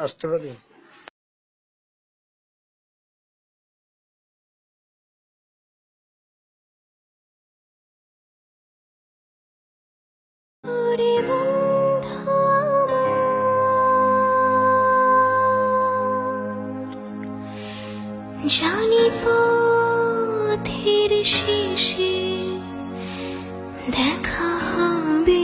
আসতে পারি? ওরে বন্ধু আমার, জানি পথের শেষে দেখা হবে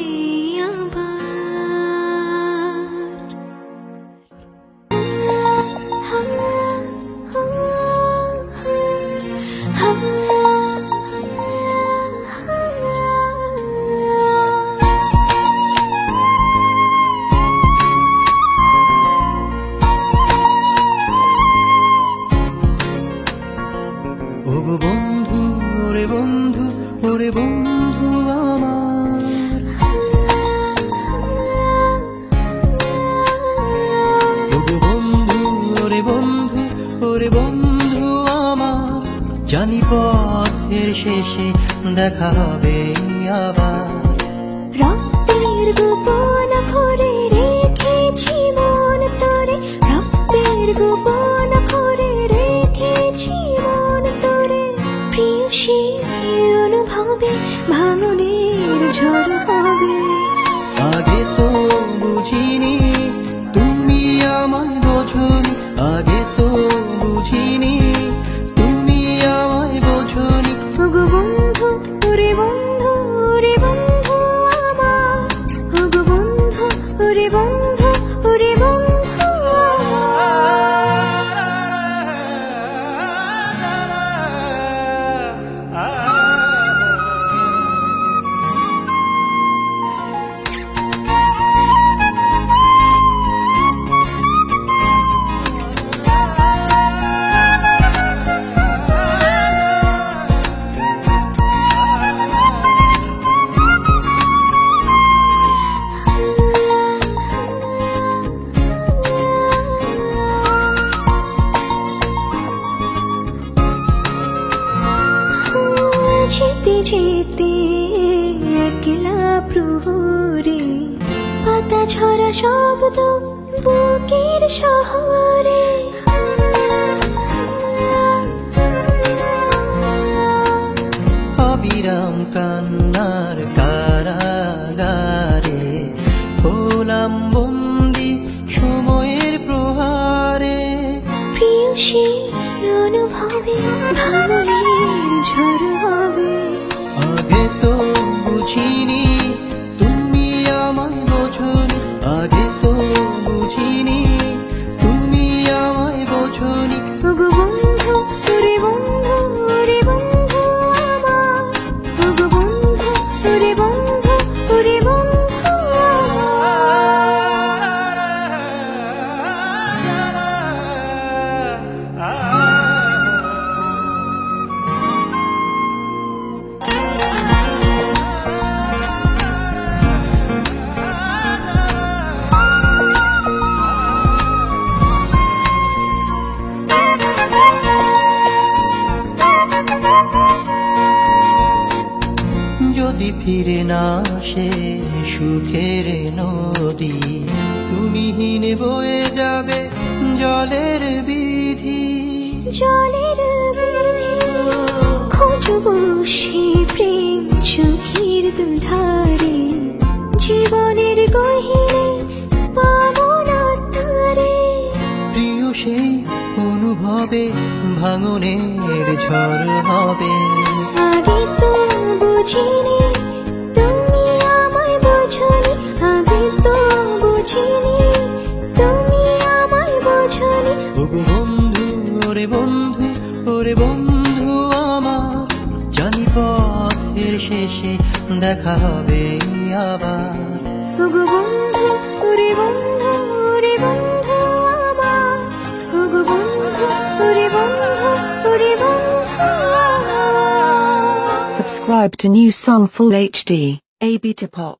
ওগো বন্ধু, ওরে বন্ধু, ওরে বন্ধু আমার। ওগো বন্ধু, ওরে বন্ধু, ওরে বন্ধু আমার, জানি পথের শেষে দেখা হবে আবার। রক্তের গোপন করে রেখেছি মন তোরে, রক্তের গোপন করে রেখেছি মন তোরে। প্রিয় সেই অনুভবে ভাঙনের ঝড় হবে। আগে তো বুঝিনি তুমি আমায় বোঝনি, আগে তো বুঝিনি তুমি আমায় বোঝনি। ওগো বন্ধু, ওরে বন্ধু, ওরে বন্ধু আমার, ওগো বন্ধু, ওরে বন্ধু, ওরে বন্ধু যেতে যেতে একলা প্রহরে, পাতা ঝরা শব্দ বুকের শহরে। অবিরাম কান্নার কারাগারে হলাম বন্দি সময়ের প্রহারে। প্রিয় সেই অনুভবে ভাঙনের ঝড় হবে। আগে তো বুঝিনি তুমি আমায় বোঝনি, আগে তো বুঝিনি তুমি আমায় বোঝনি। ওগো বন্ধু, ওরে বন্ধু, ওরে বন্ধু আমার, ওগো বন্ধু, ওরে বন্ধু, ওরে বন্ধু যদি ফিরে না আসে সুখের নদী, তুমি হীন বয়ে যাবে জলের বিধি। জলের বিধি খুঁজবো সে প্রেম চোখের দুধারে, জীবনের গহীনে পাবো না তারে। প্রিয় সেই অনুভবে ভাঙনের ঝড় হবে। আগে তো বুঝিনি তুমি আমায় বোঝনি, আগে তো বুঝিনি তুমি আমায় বোঝনি। ওগো বন্ধু, ওরে বন্ধু, ওরে বন্ধু আমার, জানি পথের শেষে দেখা হবে আবার। ওগো বন্ধু, ওরে বন্ধু, ওরে বন্ধু আমার, ওগো বন্ধু, ওরে বন্ধু, ওরে বন্ধু। Subscribe to New Song Full HD, A Beta Pop.